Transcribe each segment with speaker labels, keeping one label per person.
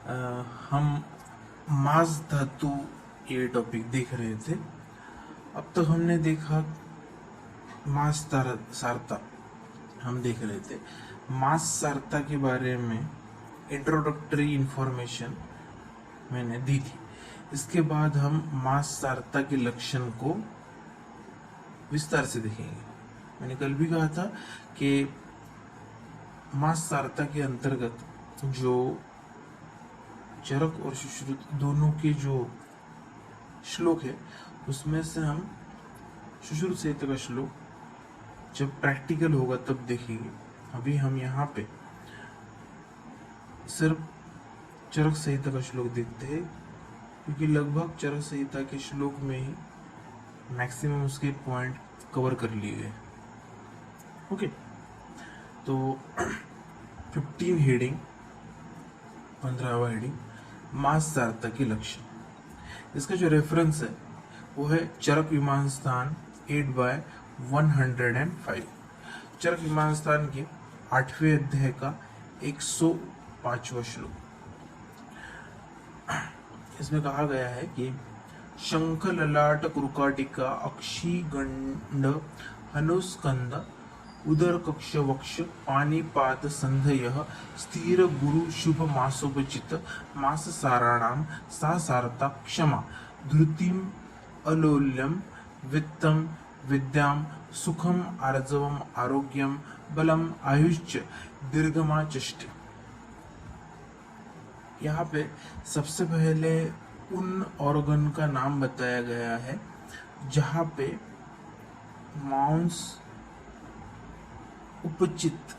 Speaker 1: हम मास धातु ये टॉपिक देख रहे थे। अब तक हमने देखा मास सारता हम देख रहे थे। मास सारता के बारे में इंट्रोडक्टरी इंफॉर्मेशन मैंने दी थी। इसके बाद हम मास सारता के लक्षण को विस्तार से देखेंगे। मैंने कल भी कहा था कि मास सारता के अंतर्गत जो चरक और सुश्रुत दोनों के जो श्लोक है उसमें से हम सुश्रुत संहिता का श्लोक जब प्रैक्टिकल होगा तब देखेंगे। अभी हम यहाँ पे सिर्फ चरक संहिता का श्लोक देखते हैं, क्योंकि लगभग चरक संहिता के श्लोक में ही मैक्सिमम उसके पॉइंट कवर कर लिए गए। ओके, तो 15 हेडिंग, 15वां हेडिंग मास सारता के लक्षण। इसका जो रेफरेंस है वो है चरक विमान स्थान 8/105। चरक विमान स्थान के 8वें अध्याय का 105वां श्लोक। इसमें कहा गया है कि शंख ललाट कुरुकाटिका अक्षी गंड हनुस्कंद उदर कक्ष वक्ष पानीपात संधय स्थिर गुरु शुभ मासोपचित मास साराणाम सा सारता क्षमा धृतिम अलोल्यम वित्तम विद्याम सुखम आर्जवम आरोग्यम बलम आयुष्य दीर्घमा चष्ट। यहाँ पे सबसे पहले उन ऑर्गन का नाम बताया गया है जहाँ पे मांस उपचित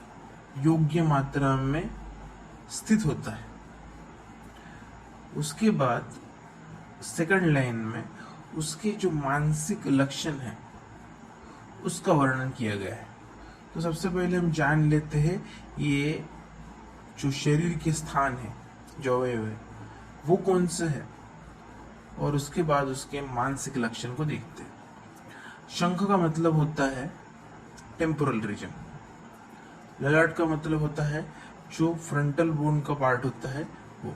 Speaker 1: योग्य मात्रा में स्थित होता है। उसके बाद सेकंड लाइन में उसके जो मानसिक लक्षण है उसका वर्णन किया गया है। तो सबसे पहले हम जान लेते हैं ये जो शरीर के स्थान है, जो अवयव है, वो कौन से है, और उसके बाद उसके मानसिक लक्षण को देखते हैं। शंख का मतलब होता है टेम्पोरल रीजन। ललाट का मतलब होता है जो फ्रंटल बोन का पार्ट होता है वो।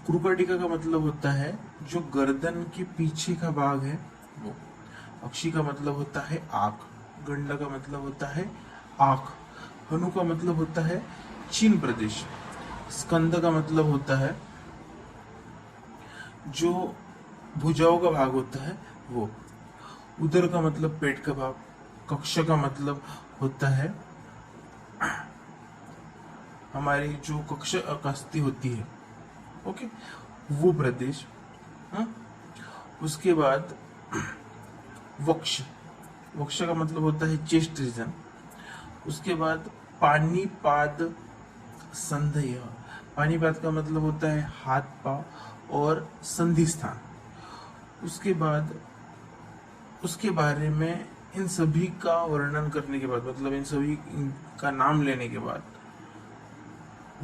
Speaker 1: कुरुकाटिका का मतलब होता है जो गर्दन के पीछे का भाग है वो। अक्षी का मतलब होता है आंख। गंडा का मतलब होता है आंख। हनु का मतलब होता है चीन प्रदेश। स्कंद का मतलब होता है जो भुजाओं का भाग होता है वो। उदर का मतलब पेट का भाग। कक्ष का मतलब होता है हमारी जो कक्ष अस्थि होती है, ओके, वो प्रदेश। हाँ? उसके बाद वक्ष, वक्ष का मतलब होता है चेस्ट रीजन। उसके बाद पानीपाद संधय, पानीपाद का मतलब होता है हाथ पांव और संधि स्थान। उसके बाद उसके बारे में इन सभी का वर्णन करने के बाद, मतलब इन सभी का नाम लेने के बाद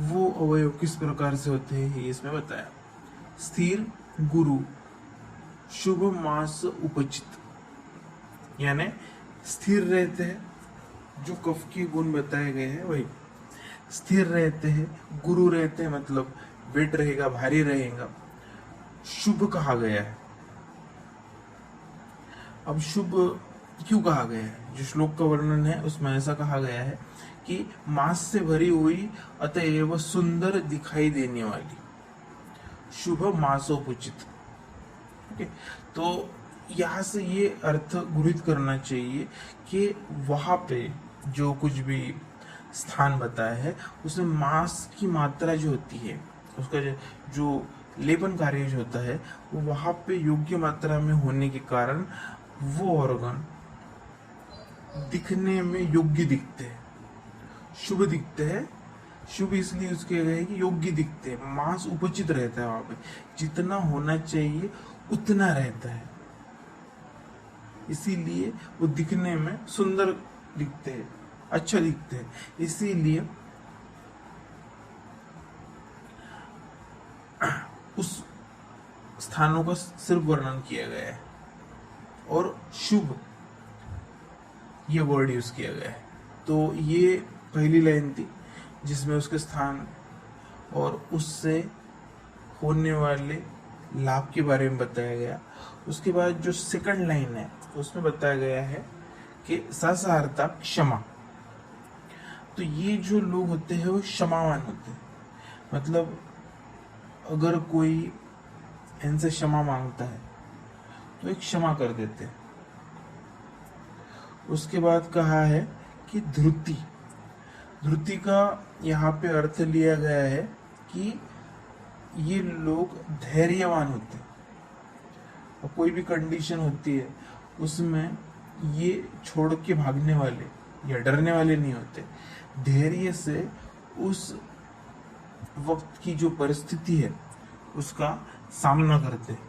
Speaker 1: वो अवयव किस प्रकार से होते हैं ये इसमें बताया। स्थिर गुरु शुभ मास उपचित, यानी स्थिर रहते हैं, जो कफ के गुण बताए गए हैं वही स्थिर रहते हैं। गुरु रहते हैं मतलब वेट रहेगा, भारी रहेगा। शुभ कहा गया है। अब शुभ क्यों कहा गया है? जो श्लोक का वर्णन है उसमें ऐसा कहा गया है कि मांस से भरी हुई अतएव सुंदर दिखाई देने वाली, शुभ मासोपचित। ओके, तो यहाँ से ये अर्थ गृहीत करना चाहिए कि वहां पे जो कुछ भी स्थान बताया है उसमें मांस की मात्रा जो होती है, उसका जो लेपन कार्य जो होता है वो वहां पे योग्य मात्रा में होने के कारण वो ऑर्गन दिखने में योग्य दिखते हैं, शुभ दिखते हैं। शुभ इसलिए उसके गए कि योग्य दिखते हैं। मांस उपचित रहता है, वहां पे जितना होना चाहिए उतना रहता है, इसीलिए वो दिखने में सुंदर दिखते हैं, अच्छा दिखते हैं। इसीलिए उस स्थानों का सिर्फ वर्णन किया गया है और शुभ ये वर्ड यूज किया गया है। तो ये पहली लाइन थी जिसमें उसके स्थान और उससे होने वाले लाभ के बारे में बताया गया। उसके बाद जो सेकंड लाइन है उसमें बताया गया है कि ससहारता क्षमा। तो ये जो लोग होते हैं वो क्षमावान होते हैं, मतलब अगर कोई इनसे क्षमा मांगता है तो एक क्षमा कर देते हैं। उसके बाद कहा है कि ध्रुति। ध्रुति का यहाँ पे अर्थ लिया गया है कि ये लोग धैर्यवान होते हैं, और कोई भी कंडीशन होती है उसमें ये छोड़ के भागने वाले या डरने वाले नहीं होते, धैर्य से उस वक्त की जो परिस्थिति है उसका सामना करते हैं।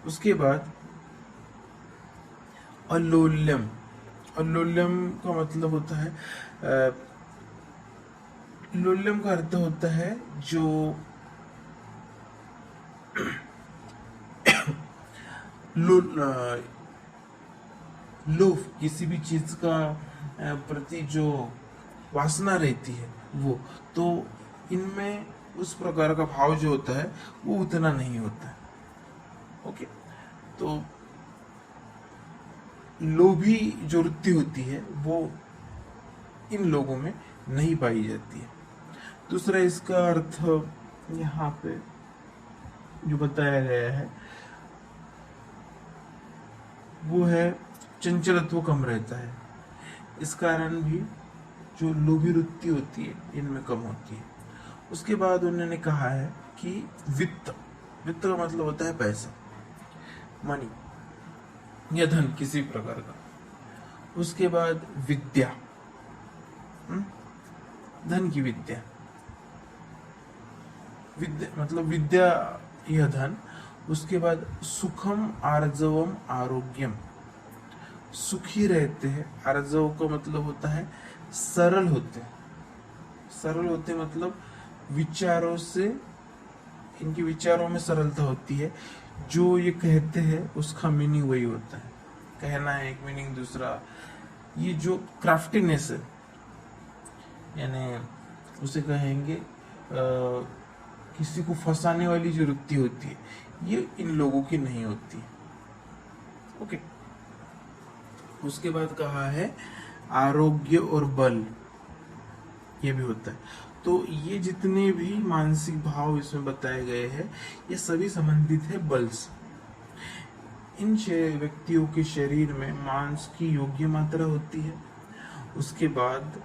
Speaker 1: उसके बाद अलोल्यम। अलोल्यम का मतलब होता है लोल्यम का अर्थ होता है जो लोभ, किसी भी चीज का प्रति जो वासना रहती है वो, तो इनमें उस प्रकार का भाव जो होता है वो उतना नहीं होता है। ओके, तो लोभी जो वृत्ति होती है वो इन लोगों में नहीं पाई जाती है। दूसरा इसका अर्थ यहाँ पे जो बताया गया है वो है चंचलत्व कम रहता है, इस कारण भी जो लोभी वृत्ति होती है इनमें कम होती है। उसके बाद उन्होंने कहा है कि वित्त। वित्त का मतलब होता है पैसा, मनी या धन किसी प्रकार का। उसके बाद विद्या, धन की विद्या, विद्या मतलब विद्या यह धन। उसके बाद सुखम आर्जवम आरोग्यम, सुखी रहते हैं। आर्जव का मतलब होता है सरल होते हैं। सरल होते मतलब विचारों से, इनके विचारों में सरलता होती है। जो ये कहते हैं उसका मीनिंग वही होता है, कहना है एक, मीनिंग दूसरा। ये जो क्राफ्टीनेस है, यानी उसे कहेंगे किसी को फंसाने वाली जो वृत्ति होती है, ये इन लोगों की नहीं होती। ओके, उसके बाद कहा है आरोग्य और बल, ये भी होता है। तो ये जितने भी मानसिक भाव इसमें बताए गए हैं ये सभी संबंधित है बल से। इन व्यक्तियों के शरीर में मांस की योग्य मात्रा होती है। उसके बाद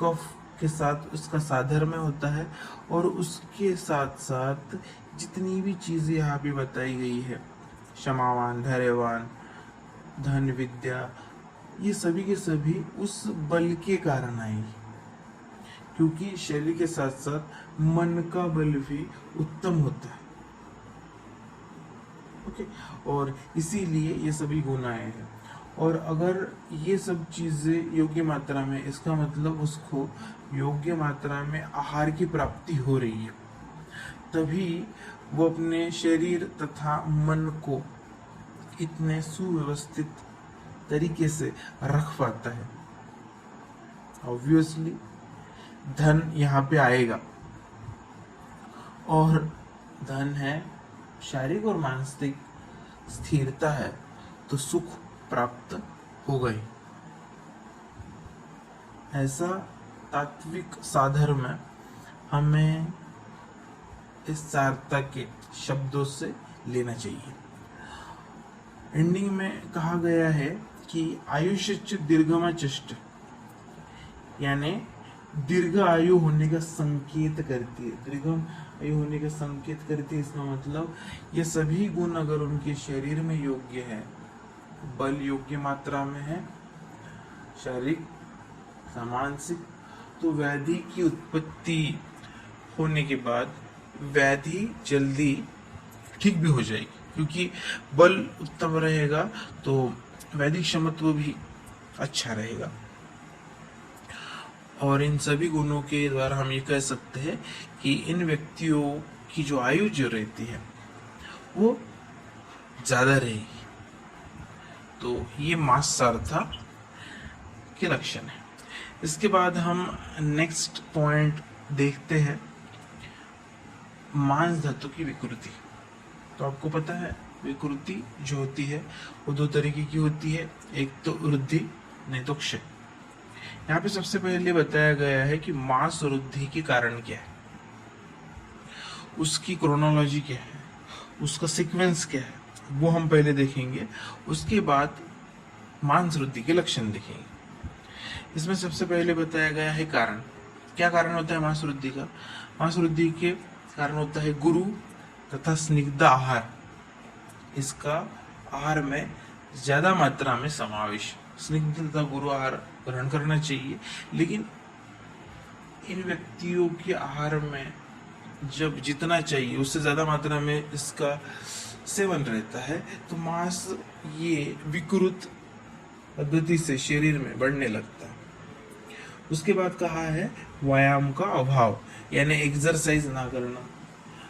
Speaker 1: कफ के साथ उसका साधर्म्य होता है, और उसके साथ साथ जितनी भी चीजें यहाँ पे बताई गई है, क्षमावान, धैर्यवान, धन, विद्या, ये सभी के सभी उस बल के कारण आएगी, क्योंकि शरीर के साथ साथ मन का बल भी उत्तम होता है। ओके, और इसीलिए ये सभी गुण आए हैं। और अगर ये सब चीजें योग्य मात्रा में, इसका मतलब उसको योग्य मात्रा में आहार की प्राप्ति हो रही है, तभी वो अपने शरीर तथा मन को इतने सुव्यवस्थित तरीके से रख पाता है। ऑब्वियसली धन यहाँ पे आएगा, और धन है शारीरिक और मानसिक स्थिरता है, तो सुख प्राप्त हो गई। ऐसा तात्विक साधर्म हमें इस सारता के शब्दों से लेना चाहिए। एंडिंग में कहा गया है कि आयुष्य दीर्घमा चष्ट, यानी दीर्घ आयु होने का संकेत करती है। दीर्घम आयु होने का संकेत करती है, इसका मतलब ये सभी गुण अगर उनके शरीर में योग्य है, बल योग्य मात्रा में है, शारीरिक मानसिक, तो व्याधि की उत्पत्ति होने के बाद व्याधि जल्दी ठीक भी हो जाएगी, क्योंकि बल उत्तम रहेगा तो वैदिक क्षमत्व भी अच्छा रहेगा। और इन सभी गुणों के द्वारा हम ये कह सकते हैं कि इन व्यक्तियों की जो आयु जो रहती है वो ज्यादा रहेगी। तो ये मास सारथा के लक्षण है। इसके बाद हम नेक्स्ट पॉइंट देखते हैं मांस धातु की विकृति। तो आपको पता है विकृति जो होती है वो दो तरीके की होती है, एक तो वृद्धि नहीं तो क्षय। यहाँ पे सबसे पहले बताया गया है कि मांस वृद्धि के कारण क्या है, उसकी क्रोनोलॉजी क्या है, उसका सीक्वेंस क्या है, वो हम पहले देखेंगे। उसके बाद मांस वृद्धि के लक्षण देखेंगे। इसमें सबसे पहले बताया गया है कारण। क्या कारण होता है मांस वृद्धि का? मांस वृद्धि के कारण होता है गुरु तथा स्निग्ध आहार। इसका आहार में ज्यादा मात्रा में समावेश, स्निग्ध तथा गुरु आहार ग्रहण करना चाहिए, लेकिन इन व्यक्तियों के आहार में जब जितना चाहिए उससे ज्यादा मात्रा में इसका सेवन रहता है तो मांस ये विकृत पद्धति से शरीर में बढ़ने लगता है। उसके बाद कहा है व्यायाम का अभाव, यानी एक्सरसाइज ना करना।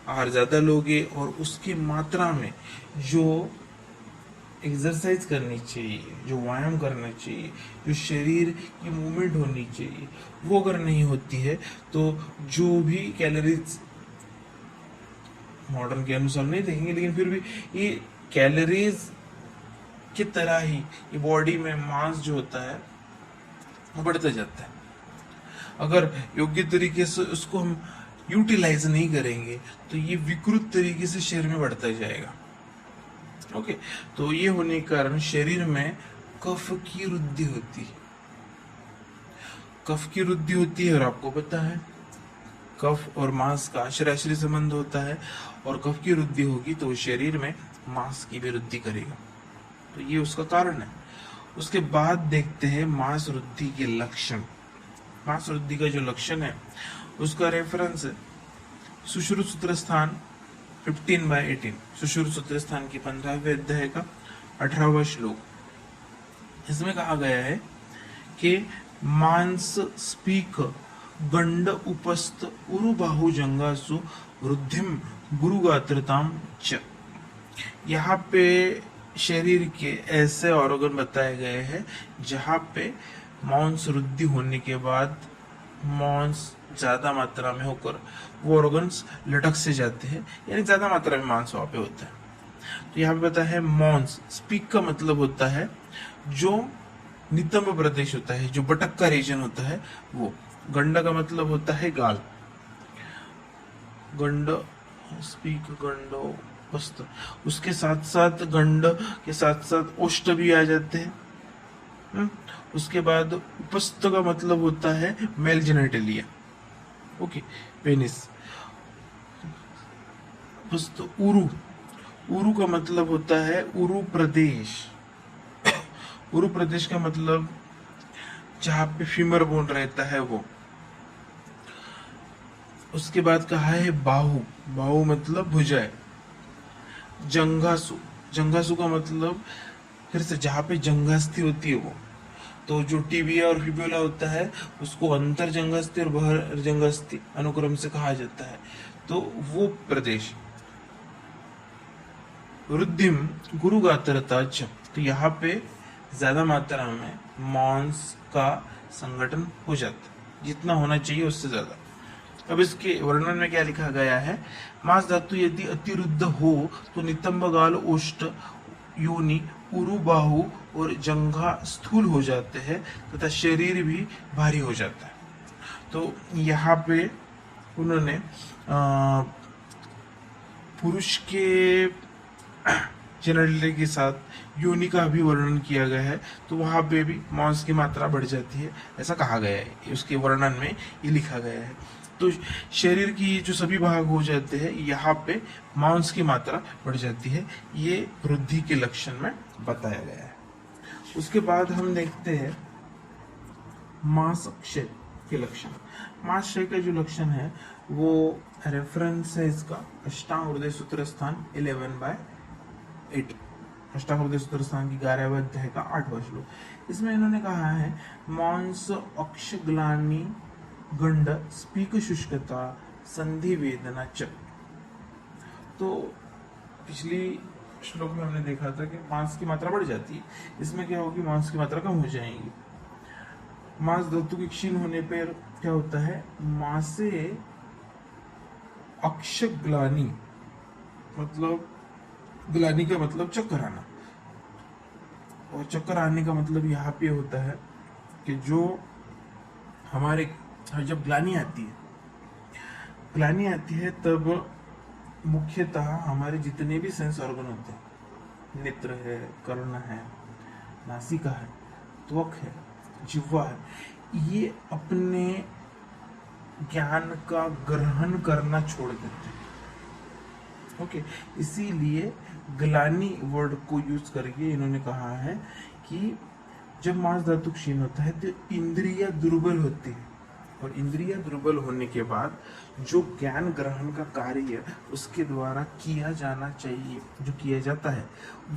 Speaker 1: आहार ज्यादा लोगे और उसकी मात्रा में जो एक्सरसाइज करनी चाहिए, जो व्यायाम करना चाहिए, जो शरीर की मूवमेंट होनी चाहिए, वो अगर नहीं होती है तो जो भी कैलोरीज, मॉडर्न के अनुसार नहीं देखेंगे लेकिन फिर भी ये कैलोरीज की तरह ही ये बॉडी में मांस जो होता है वो बढ़ता जाता है। अगर योग्य तरीके से उसको हम यूटिलाइज नहीं करेंगे तो ये विकृत तरीके से शरीर में बढ़ता जाएगा। ओके, तो ये होने के कारण शरीर में कफ की वृद्धि होती है। कफ की वृद्धि होती है और आपको पता है कफ और मांस का आश्रय संबंध होता है, और कफ की वृद्धि होगी तो शरीर में मांस की भी वृद्धि करेगा। तो ये उसका कारण है। उसके बाद देखते हैं मांस वृद्धि के लक्षण। मांस वृद्धि का जो लक्षण है उसका रेफरेंस है सुश्रुत सूत्र स्थान 15/18, सुश्रुत सूत्र स्थान की 15वें अध्याय का 18वां श्लोक। इसमें कहा गया है कि मांस स्पीक गंड उपस्थ उरुबाहु जंगासु वृद्धिम गुरुगात्रताम च। यहाँ पे शरीर के ऐसे ऑर्गन बताए गए हैं जहाँ पे मांस वृद्धि होने के बाद मांस ज्यादा मात्रा में होकर वो ऑर्गन्स लटक से जाते हैं, यानी ज्यादा मात्रा में मांस वहां पे होता है। तो यहाँ पे पता है मांस स्पीक का मतलब होता है जो नितंब प्रदेश होता है, जो बटक का रीजन होता है वो। गंड का मतलब होता है गाल, गंड स्पीक गंडो वस्त। उसके साथ साथ गंड के साथ साथ ओष्ठ भी आ जाते हैं। उसके बाद उपस्थ का मतलब होता है मेल जेनेटलिया, ओके, पेनिस। उपस्थ उरु, उरु का मतलब होता है उरु प्रदेश। उरु प्रदेश का मतलब जहां पे फीमर बोन रहता है वो। उसके बाद कहा है बाहु, बाहु मतलब भुजाएं। जंघासु, जंघासु का मतलब फिर से जहां पे जंघास्थि होती है वो। तो जो टिबिया और फिब्यूला होता है उसको अंतर जंघास्थि और बाहर जंघास्थि अनुक्रम से कहा जाता है, तो वो प्रदेश। वृद्धिम गुरुगात्रता च, तो यहाँ पे ज्यादा मात्रा में मांस का संगठन हो जाता है, जितना होना चाहिए उससे ज्यादा। अब इसके वर्णन में क्या लिखा गया है? मांस धातु यदि अतिरुद्ध हो तो नितंब गाल ओष्ठ योनि उरु बाहु और जंघा स्थूल हो जाते हैं तथा शरीर भी भारी हो जाता है। तो यहाँ पे उन्होंने पुरुष के जेनेटली के साथ योनि का भी वर्णन किया गया है, तो वहां पे भी मांस की मात्रा बढ़ जाती है, ऐसा कहा गया है। उसके वर्णन में ये लिखा गया है। तो शरीर की जो सभी भाग हो जाते हैं यहाँ पे मांस की मात्रा बढ़ जाती है, ये वृद्धि के लक्षण में बताया गया है। उसके बाद हम देखते हैं मांस क्षय के लक्षण। मांस क्षय का जो लक्षण है वो रेफरेंस है इसका अष्टांग हृदय सूत्र स्थान 11/8, अष्टांग हृदय सूत्र स्थान की 11वें अध्याय का 8वां श्लोक। इसमें इन्होंने कहा है मांस अक्ष ग्लानि गंड स्पीक शुष्कता संधि वेदना च। तो पिछली श्लोक में हमने देखा था कि मांस की मात्रा बढ़ जाती है, इसमें क्या होगी, मांस की मात्रा कम हो जाएगी। मांस धातु के क्षीण होने पर क्या होता है, मांसे अक्षग्लानि मतलब ग्लानि का मतलब चक्कर आना, और चक्कर आने का मतलब यहाँ पे होता है कि जो हमारे जब ग्लानि आती है तब मुख्यतः हमारे जितने भी सेंस ऑर्गन होते हैं, नेत्र है, कर्ण है, नासिका है, त्वक है, जिह्वा है, ये अपने ज्ञान का ग्रहण करना छोड़ देते हैं। ओके, इसीलिए ग्लानि वर्ड को यूज करके इन्होंने कहा है कि जब मांस धातु क्षीण होता है तो इंद्रिया दुर्बल होती है, और इंद्रिया दुर्बल होने के बाद जो ज्ञान ग्रहण का कार्य उसके द्वारा किया जाना चाहिए, जो किया जाता है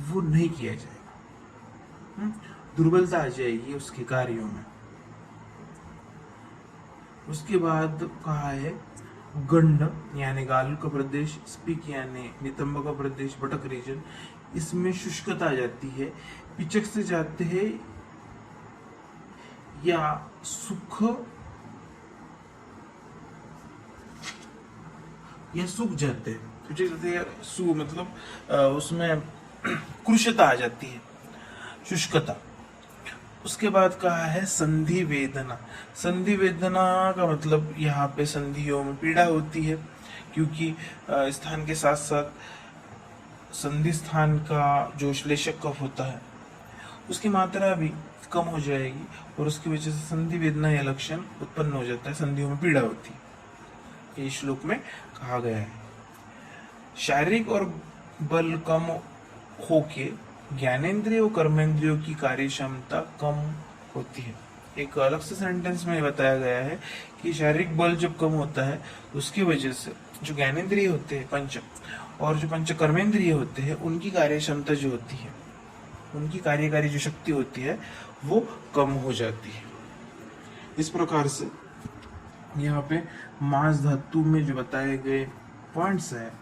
Speaker 1: वो नहीं किया जाएगा। दुर्बलता आ जाएगी उसके कार्यों में। उसके बाद कहा है गंड यानी गाल का प्रदेश, स्पीक यानी नितंब का प्रदेश, बटक रीजन, इसमें शुष्कता आ जाती है, पिचक से जाते हैं या सुख या सूख जाते हैं, पिचक जाते हैं, सु मतलब उसमें कृशता आ जाती है, शुष्कता। उसके बाद कहा है संधि वेदना। संधि वेदना का मतलब यहाँ पे संधियों में पीड़ा होती है, क्योंकि स्थान के साथ साथ संधि स्थान का जो श्लेषक कफ होता है उसकी मात्रा भी कम हो जाएगी, और उसकी वजह से संधि वेदना या लक्षण उत्पन्न हो जाता है, संधियों में पीड़ा होती है, ये श्लोक में कहा गया है। शारीरिक और बल कम होके ज्ञानेंद्रिय और कर्मेंद्रियों की कार्य क्षमता कम होती है। एक अलग से सेंटेंस में बताया गया है कि शारीरिक बल जब कम होता है उसकी वजह से जो ज्ञानेंद्रिय होते हैं पंच, और जो पंच कर्मेंद्रिय होते हैं उनकी कार्य क्षमता जो होती है, उनकी कार्यकारी जो शक्ति होती है वो कम हो जाती है। इस प्रकार से यहाँ पे मांस धातु में जो बताए गए पॉइंट्स है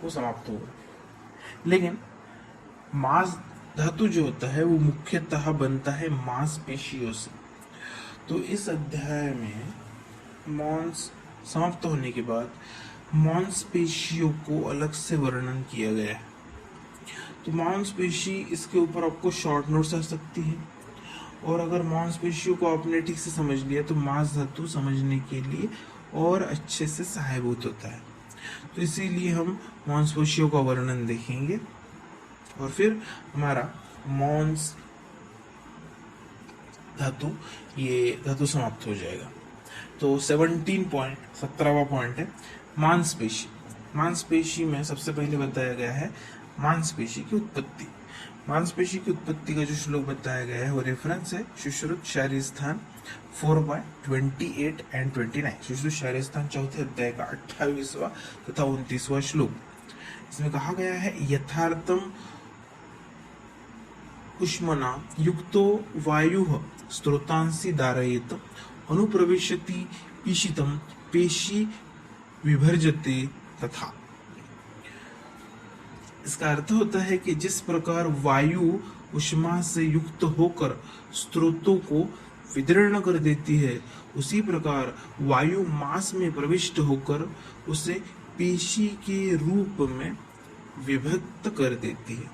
Speaker 1: वो समाप्त हो गए। लेकिन मांस धातु जो होता है वो मुख्यतः बनता है मांसपेशियों से। तो इस अध्याय में मांस समाप्त होने के बाद मांसपेशियों को अलग से वर्णन किया गया है। तो मांसपेशी, इसके ऊपर आपको शॉर्ट नोट्स आ सकती है, और अगर मांसपेशियों को आपने ठीक से समझ लिया तो मांस धातु समझने के लिए और अच्छे से सहायभूत होता है। तो इसीलिए हम मांसपेशियों का वर्णन देखेंगे और फिर हमारा मांस धातु ये धातु समाप्त हो जाएगा। तो 17वां पॉइंट है मांसपेशी। मांसपेशी में सबसे पहले बताया गया है मांसपेशी की उत्पत्ति। मांसपेशी की उत्पत्ति का जो श्लोक बताया गया है वो रेफरेंस है सुश्रुत शारीर स्थान 4/28 एंड 29। सुश्रुत शारीर स्थान चौथे अध्याय का 28वां तथा 29वां श्लोक। इसमें कहा गया है यथार्थम उष्मना युक्तो वायुः स्त्रोतांसि धारयेत अनुप्रविशति पीशितम पेशी विभर्जते तथा। इसका अर्थ होता है कि जिस प्रकार वायु उष्मा से युक्त होकर स्त्रोतों को विदीर्ण कर देती है, उसी प्रकार वायु मांस में प्रविष्ट होकर उसे पेशी के रूप में विभक्त कर देती है।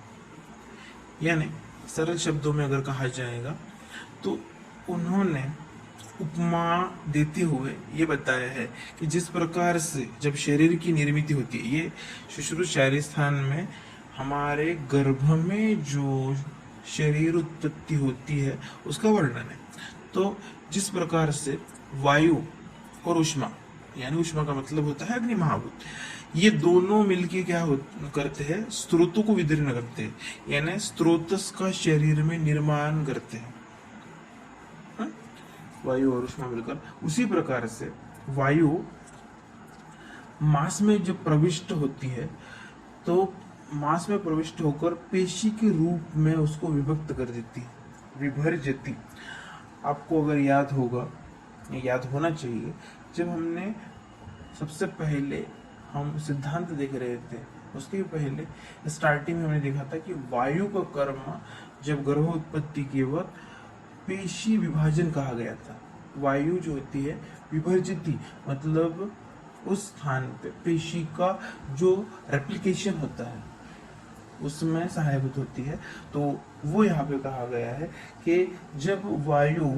Speaker 1: यानी सरल शब्दों में अगर कहा जाएगा तो उन्होंने उपमा देते हुए ये बताया है कि जिस प्रकार से जब शरीर की निर्मित होती है, ये सुश्रुत शारीर स्थान में हमारे गर्भ में जो शरीर उत्पत्ति होती है उसका वर्णन है। तो जिस प्रकार से वायु और उष्मा, यानी उष्मा का मतलब होता है अग्नि महाभूत, ये दोनों मिलके क्या करते हैं, स्त्रोतों को विदीर्ण करते हैं, यानी स्त्रोतस का शरीर में निर्माण करते हैं। वायु और उष्मा मिलकर, उसी प्रकार से वायु मांस में जब प्रविष्ट होती है तो मांस में प्रविष्ट होकर पेशी के रूप में उसको विभक्त कर देती है, विभर्जती। आपको अगर याद होगा, याद होना चाहिए, जब हमने सबसे पहले हम सिद्धांत देख रहे थे उसके पहले स्टार्टिंग में हमने देखा था कि वायु का कर्म जब गर्भ उत्पत्ति के वक्त पेशी विभाजन कहा गया था। वायु जो होती है विभर्जिती, मतलब उस स्थान पे पेशी का जो रेप्लिकेशन होता है उसमें सहायभूत होती है। तो वो यहाँ पे कहा गया है कि जब वायु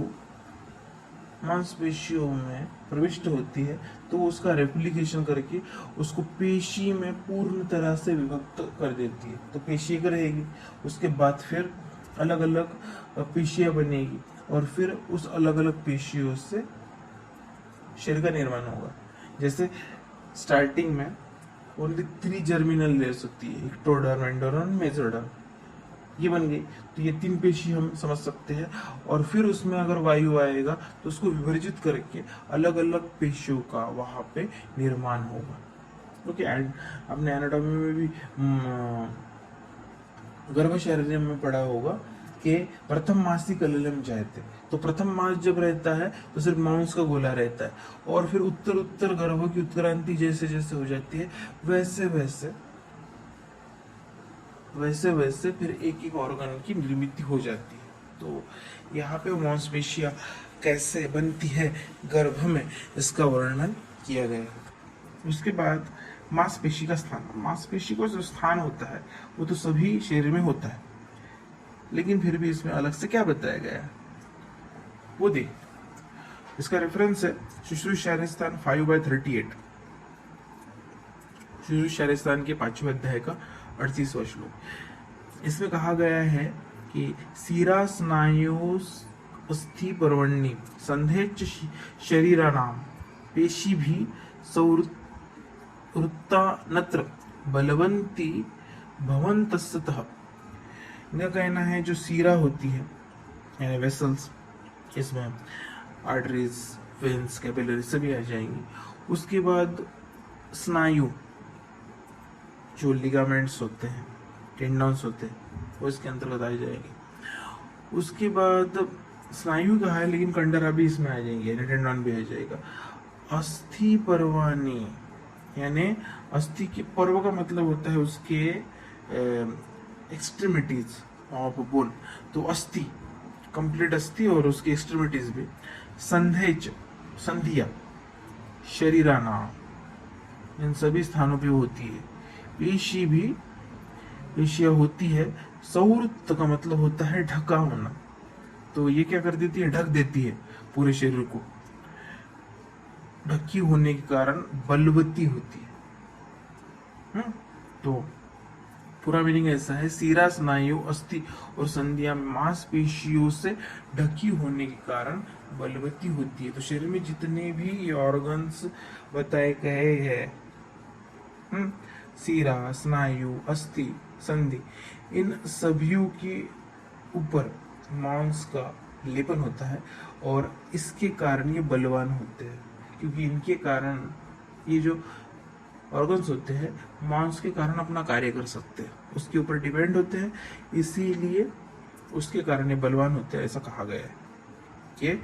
Speaker 1: मांसपेशियों में प्रविष्ट होती है तो उसका रेप्लिकेशन करके उसको पेशी में पूर्ण तरह से विभक्त कर देती है। तो पेशी एक रहेगी, उसके बाद फिर अलग अलग पेशियां बनेगी और फिर उस अलग अलग पेशियों से शरीर का निर्माण होगा। जैसे स्टार्टिंग में ओनली 3 जर्मिनल लेयर्स होती है, एक्टोडर्म, एंडोडर्म, मेसोडर्म, ये बन गई। तो ये 3 पेशी हम समझ सकते हैं। और फिर उसमें अगर वायु आएगा तो उसको विभाजित करके अलग अलग पेशियों का वहां पे निर्माण होगा। ओके, एंड आपने एनाटॉमी में भी गर्भ शरीर में पढ़ा होगा कि प्रथम मासी कललम जायते। तो प्रथम मास जब रहता है तो सिर्फ मांस का गोला रहता है, और फिर उत्तर उत्तर गर्भ की उत्क्रांति जैसे जैसे हो जाती है वैसे वैसे फिर एक एक ऑर्गन की निर्मित हो जाती है। तो यहाँ पे मांसपेशियां कैसे बनती है गर्भ में, इसका वर्णन किया गया है। उसके बाद मांसपेशी का स्थान। मांसपेशी का जो स्थान होता है वो तो सभी शरीर में होता है, लेकिन फिर भी इसमें अलग से क्या बताया गया है वो देख। इसका रेफरेंस है शुश्रूषास्थान 5/38, शुश्रूषास्थान के 5वें अध्याय का 38वां श्लोक। इसमें कहा गया है कि सीरा स्नायु अस्थि पर्वणि संधेच शरीरानाम पेशी भी सौवृत्ता नत्र बलवंती भवन्तस्तः। इनका कहना है जो सीरा होती है यानी वेसल्स, इसमें आर्टरीज, वेन्स, कैपिलरी सभी आ जाएंगी। उसके बाद स्नायु, जो लिगामेंट्स होते हैं, टेंडन्स होते हैं, वो इसके अंतर्गत आ जाएंगे। उसके बाद स्नायु कहा है लेकिन कंडरा भी इसमें आ जाएंगे, यानी टेंडन भी आ जाएगा। अस्थि पर्वाणी यानी अस्थि के पर्व का मतलब होता है उसके एक्सट्रीमिटीज ऑफ बोन। तो अस्थि, कंप्लीट अस्थि और उसकी एक्सट्रीमिटीज भी। संधेच, संधिया, शरीराना, इन सभी स्थानों पे होती है। पेशी भी पेशियां होती है। सौवृत्त का मतलब होता है ढका होना। तो ये क्या कर देती है, ढक देती है पूरे शरीर को। ढकी होने के कारण बलवती होती है। तो पूरा मीनिंग ऐसा है, सीरा, स्नायु, अस्थि और संधियां मांसपेशियों से ढकी होने के कारण बलवती होती है। तो शरीर में जितने भी ऑर्गन्स बताए गए हैं, सीरा, स्नायु, अस्थि, संधि, इन सभी के ऊपर मांस का लेपन होता है और इसके कारण ये बलवान होते हैं, क्योंकि इनके कारण ये जो ऑर्गन्स होते हैं मांस के कारण अपना कार्य कर सकते हैं, उसके ऊपर डिपेंड होते हैं, इसीलिए उसके कारण ये बलवान होते हैं, ऐसा कहा गया है। ये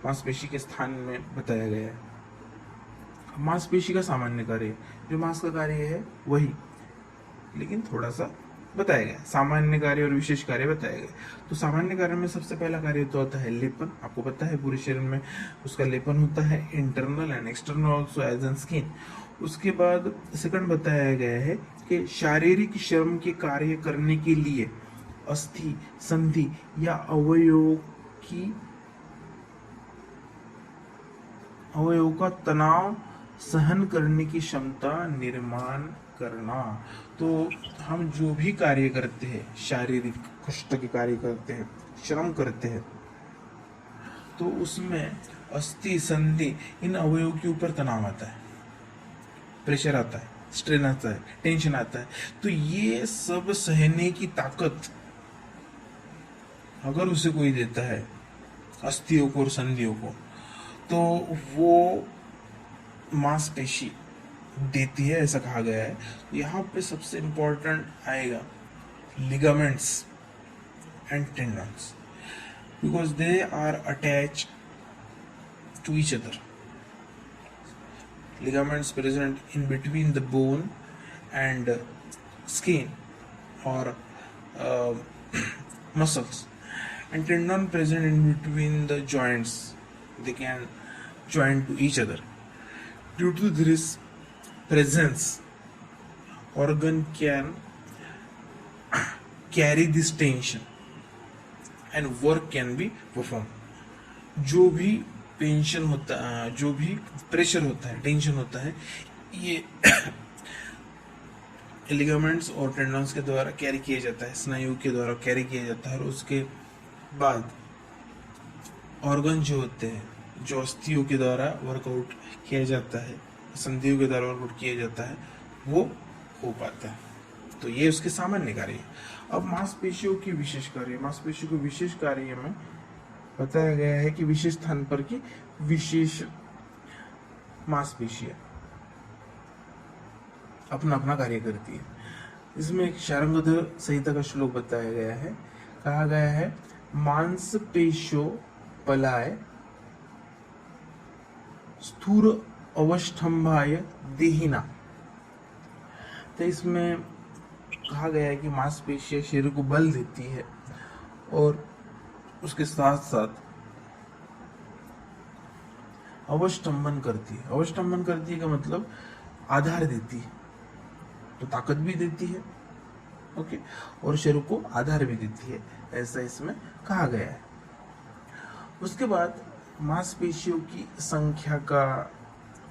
Speaker 1: मांसपेशी के स्थान में बताया गया है। मांसपेशी का सामान्य कार्य, जो मांस का कार्य है वही, लेकिन थोड़ा सा बताया गया। सामान्य कार्य और विशेष कार्य बताया गया। तो सामान्य कार्य में सबसे पहला कार्य तो होता है लेपन। आपको पता है पूरे शरीर में उसका लेपन होता है, internal and external also as an skin. उसके बाद सेकंड बताया गया है कि शारीरिक श्रम के कार्य करने के लिए अस्थि, संधि या अवयव का तनाव सहन करने की क्षमता निर्माण करना। तो हम जो भी कार्य करते हैं, शारीरिक कष्ट के कार्य करते हैं, श्रम करते हैं, तो उसमें अस्थि, संधि, इन अवयवों के ऊपर तनाव आता है, प्रेशर आता है, स्ट्रेन आता है, टेंशन आता है। तो ये सब सहने की ताकत अगर उसे कोई देता है, अस्थियों को और संधियों को, तो वो मांसपेशी देती है, ऐसा कहा गया है। यहाँ पे सबसे इंपॉर्टेंट आएगा ligaments and tendons, because they are attach to each other. ligaments present in between the bone and skin or muscles, and tendon present in between the joints. They can join to each other Due to this presence, organ can carry this tension and work can be performed. जो भी tension होता है, जो भी pressure होता है, tension होता है, ये लिगामेंट्स और टेंडन्स के द्वारा कैरी किया जाता है, स्नायु के द्वारा कैरी किया जाता है, और उसके बाद ऑर्गन जो होते हैं, जो अस्थियों के द्वारा वर्कआउट किया जाता है, संधियों के द्वारा वर्कआउट किया जाता है, वो हो पाता है। तो ये उसके सामान्य कार्य है। अब मांसपेशियों की विशेष कार्य, मांसपेशियों के विशेष कार्य में बताया गया है कि विशेष स्थान पर की विशेष मांसपेशियां अपना अपना कार्य करती है। इसमें एक शारंगधर संहिता का श्लोक बताया गया है, कहा गया है मांसपेशियों पलाय स्थूर अवष्टंभाय देहिना। तो इसमें कहा गया है कि मांसपेशियां शरीर को बल देती है और उसके साथ साथ अवष्टंबन करती है। अवष्टंबन करती है का मतलब आधार देती है, तो ताकत भी देती है, ओके, और शरीर को आधार भी देती है, ऐसा इसमें कहा गया है। उसके बाद मांसपेशियों की संख्या का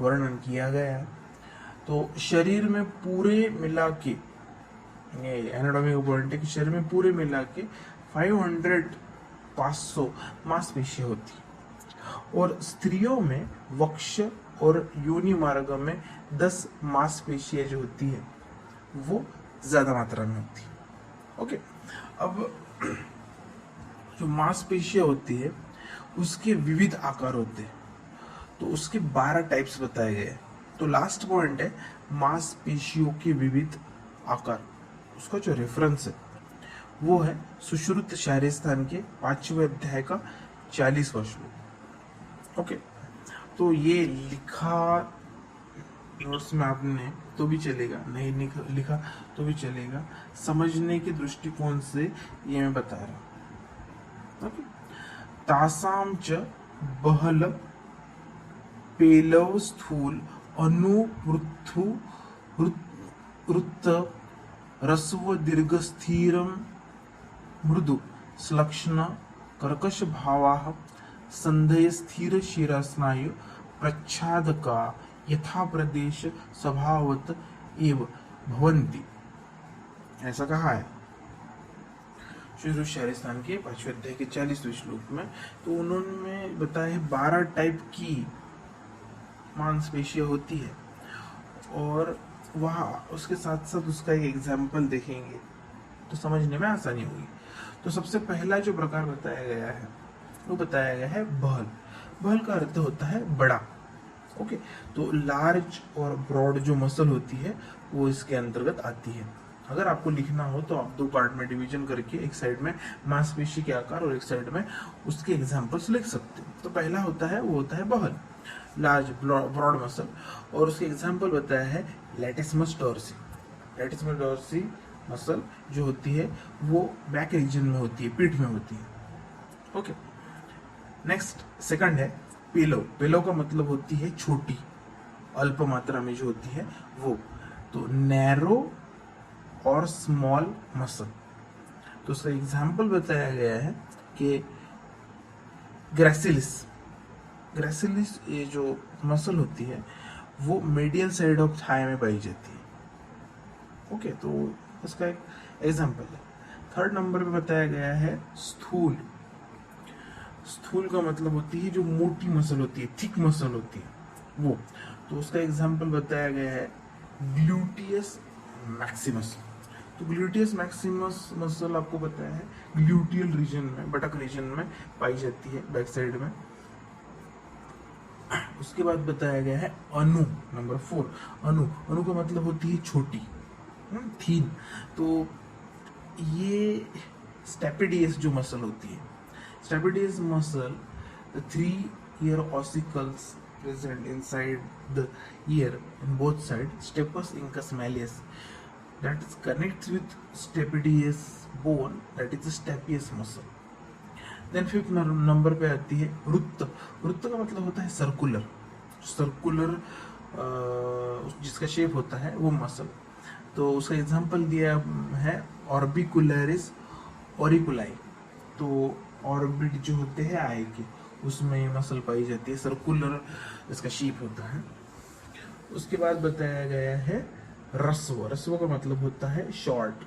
Speaker 1: वर्णन किया गया है। तो शरीर में पूरे मिला के, ये एनाटॉमी का पॉइंट है कि शरीर में पूरे मिला के 500 मांसपेशियां होती है, और स्त्रियों में वक्ष और योनि मार्ग में 10 मांसपेशियां जो होती है वो ज्यादा मात्रा में होती है। ओके, अब जो मांसपेशियां होती है उसके विविध आकार होते हैं, तो उसके 12 टाइप्स बताए गए हैं। तो लास्ट पॉइंट है मांसपेशियों के विविध आकार, उसका जो रेफरेंस है वो है सुश्रुत शारीरस्थान के 5वें अध्याय का 40वां श्लोक। ओके, तो ये लिखा नोट्स में आपने तो भी चलेगा, नहीं लिखा तो भी चलेगा, समझने के दृष्टिकोण से ये मैं बता रहा हूं। ओके, तासाम च बहल पेलव स्थूल अनुपृथु वृत्त रस्व दीर्घ स्थिरम मृदु श्लक्षण कर्कश भावाः संधय स्थिर शिरा स्नायु प्रच्छादका यथा प्रदेश स्वभावत एव भवन्ति, ऐसा कहा है सुश्रुत शारीरस्थान के 5वें अध्याय के 40वें श्लोक में। तो उन्होंने बताया 12 टाइप की मांसपेशियां होती है, और वहाँ उसके साथ साथ उसका एक एग्जाम्पल देखेंगे तो समझने में आसानी होगी। तो सबसे पहला जो प्रकार बताया गया है वो बताया गया है बहल। बहल का अर्थ होता है बड़ा। ओके, तो लार्ज और ब्रॉड जो मसल होती है वो इसके अंतर्गत आती है। अगर आपको लिखना हो तो आप 2 पार्ट में डिवीजन करके एक साइड में मांसपेशी के आकार और एक साइड में उसके एग्जाम्पल्स लिख सकते हो। तो पहला होता है वो होता है बहल, लार्ज ब्रॉड मसल, और उसके एग्जाम्पल बताया है लैटिस्मस डॉर्सी। लैटिस्मस डॉर्सी मसल जो होती है वो बैक रीजन में होती है, पीठ में होती है। ओके, नेक्स्ट सेकंड है पेलो। पेलो का मतलब होती है छोटी, अल्प मात्रा में जो होती है वो। तो नैरो और स्मॉल मसल, तो उसका एग्जाम्पल बताया गया है कि ग्रेसिलिस। ग्रेसिलिस ये जो मसल होती है वो मीडियल साइड ऑफ थाई में पाई जाती है। ओके, तो उसका एक एग्जाम्पल है। थर्ड नंबर पे बताया गया है स्थूल। स्थूल का मतलब होती है जो मोटी मसल होती है, थिक मसल होती है वो। तो उसका एग्जाम्पल बताया गया है ग्लूटियस मैक्सिमस। तो ग्लूटियस मैक्सिमस मसल आपको पता है ग्लूटियल रीजन में, बटक रीजन में पाई जाती है, बैक साइड में। उसके बाद बताया गया है अनु, नंबर 4। अनु, अनु का मतलब होती है छोटी, थीन। तो ये स्टेपिडियस जो मसल होती है, stapedius muscle, the 3 ear ossicles present inside the ear in both sides, stapes incus malleus, that is connects with stapedius bone, that is the stapedius muscle. Then 5th number पे आती है वृत्त। वृत्त का मतलब होता है सर्कुलर। सर्कुलर जिसका शेप होता है वो मसल। तो उसका एग्जांपल दिया है ऑर्बिकुलरिस ऑरिकुलाई। तो ऑर्बिट जो होते हैं आई के, उसमें मसल पाई जाती है, सर्कुलर इसका शेप होता है। उसके बाद बताया गया है रस्व। रस्व का मतलब होता है शॉर्ट,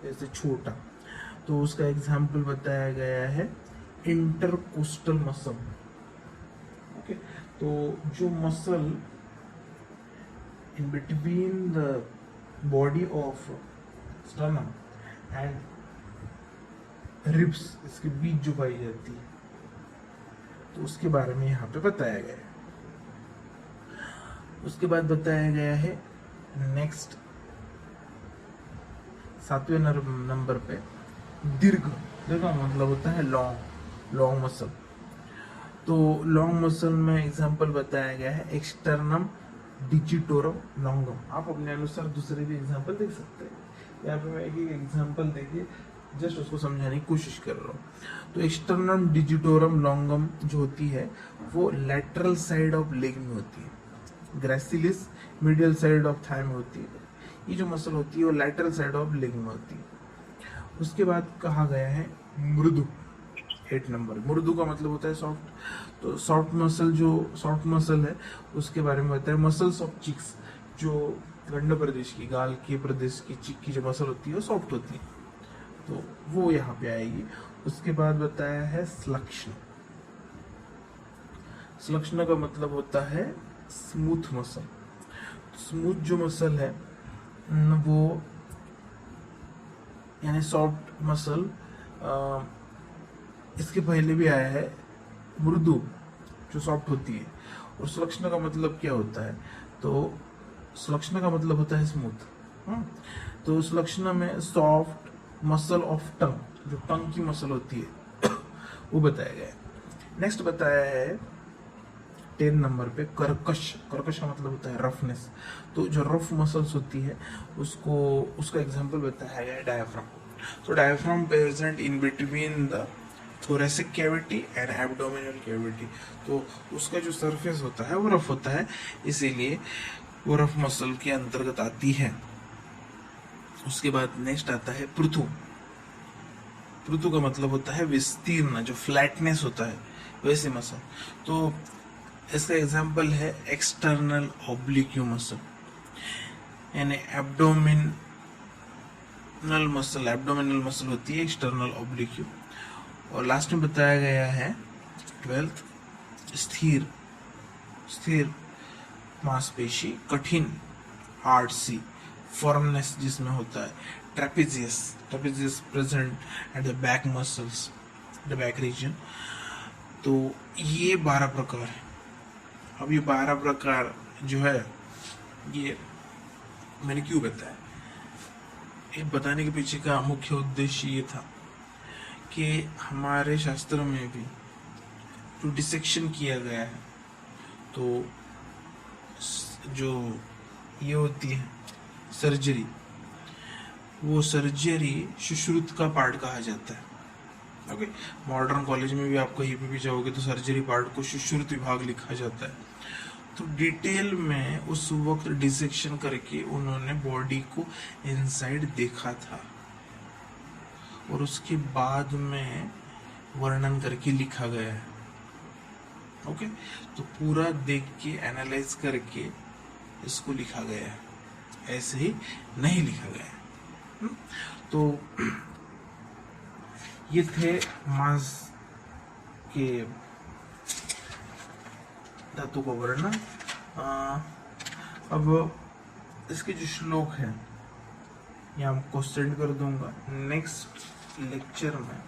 Speaker 1: जैसे छोटा। तो उसका एग्जाम्पल बताया गया है इंटरकोस्टल मसल। ओके, तो जो muscle in between the body of sternum and ribs, इसके बीच जो पाई जाती है, तो उसके बारे में यहाँ पे बताया गया है। उसके बाद बताया गया है नेक्स्ट 7वें नंबर पे दीर्घ। दीर्घ मतलब होता है लॉन्ग, लॉन्ग मसल। तो लॉन्ग मसल में एग्जांपल बताया गया है एक्सटर्नम डिजिटोरम लॉन्गम। आप अपने अनुसार दूसरे भी एग्जांपल देख सकते हैं। यहाँ पे मैं एक एग्जांपल देखिए, जस्ट उसको समझाने की कोशिश कर रहा हूँ। तो एक्सटर्नम डिजिटोरम लॉन्गम जो होती है वो लेटरल साइड ऑफ लेग में होती है। Gracilis medial side of thigh में होती है। ये जो मसल होती है वो लेटरल साइड ऑफ लेग में होती है। उसके बाद कहा गया है मृदु। 8 नंबर, मृदु का मतलब होता है सॉफ्ट। तो सॉफ्ट मसल, जो सॉफ्ट मसल है उसके बारे में बताया मसल्स ऑफ चिक्स। जो गंड प्रदेश की, गाल के प्रदेश की चिक की जो मसल होती है वो सॉफ्ट होती है, तो वो यहाँ पे आएगी। उसके बाद बताया है स्लक्षण। स्लक्षण का मतलब होता है स्मूथ मसल। स्मूथ जो मसल है वो यानी सॉफ्ट मसल। इसके पहले भी आया है मृदु जो सॉफ्ट होती है। और सुलक्षणा का मतलब क्या होता है? तो सुलक्षणा का मतलब होता है स्मूथ। तो सुलक्षणा में सॉफ्ट मसल ऑफ टंग, जो टंग की मसल होती है वो बताया गया है। नेक्स्ट बताया है 10 नंबर पे कर्कश। कर्कश का मतलब होता है रफनेस। तो जो रफ मसल्स होती है उसको, उसका एग्जांपल बताया गया है diaphragm. So diaphragm present in between the thoracic cavity and abdominal cavity। तो उसका जो सरफेस होता है वो रफ होता है, इसीलिए वो रफ मसल के अंतर्गत आती है। उसके बाद नेक्स्ट आता है पृथु। पृथु का मतलब होता है विस्तीर्ण, जो फ्लैटनेस होता है वैसे मसल। तो इसका एग्जांपल है एक्सटर्नल ऑब्लिक्यू मसल, यानी एब्डोमिनल मसल। एब्डोमिनल मसल होती है एक्सटर्नल ऑब्लिक्यू। और लास्ट में बताया गया है 12th स्थिर। स्थिर मांसपेशी, कठिन हार्ड सी, फर्मनेस जिसमें होता है। Trapezius, trapezius present at the back muscles, the back region. तो ये 12 प्रकार है। अब ये 12 प्रकार जो है ये मैंने क्यों बताया, ये बताने के पीछे का मुख्य उद्देश्य ये था कि हमारे शास्त्र में भी जो डिसेक्शन किया गया है, तो जो ये होती है सर्जरी, वो सर्जरी सुश्रुत का पार्ट कहा जाता है। ओके, मॉडर्न कॉलेज में भी आप कहीं पे भी जाओगे तो सर्जरी पार्ट को सुश्रुत विभाग लिखा जाता है। तो डिटेल में उस वक्त डिसेक्शन करके उन्होंने बॉडी को इनसाइड देखा था और उसके बाद में वर्णन करके लिखा गया है। ओके, तो पूरा देख के एनालाइज करके इसको लिखा गया है, ऐसे ही नहीं लिखा गया है। तो ये थे मांस के धातु का वर्णन। अब इसके जो श्लोक है ये आपको सेंड कर दूंगा। नेक्स्ट लेक्चर में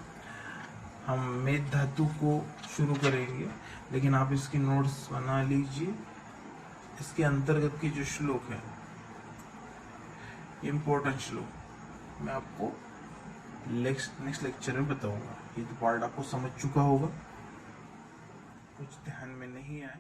Speaker 1: हम मेद धातु को शुरू करेंगे, लेकिन आप इसकी नोट्स बना लीजिए। इसके अंतर्गत के जो श्लोक है, इम्पोर्टेंट श्लोक, मैं आपको नेक्स्ट लेक्चर में बताऊंगा। ये तो पार्ट आपको समझ चुका होगा, कुछ ध्यान में नहीं आए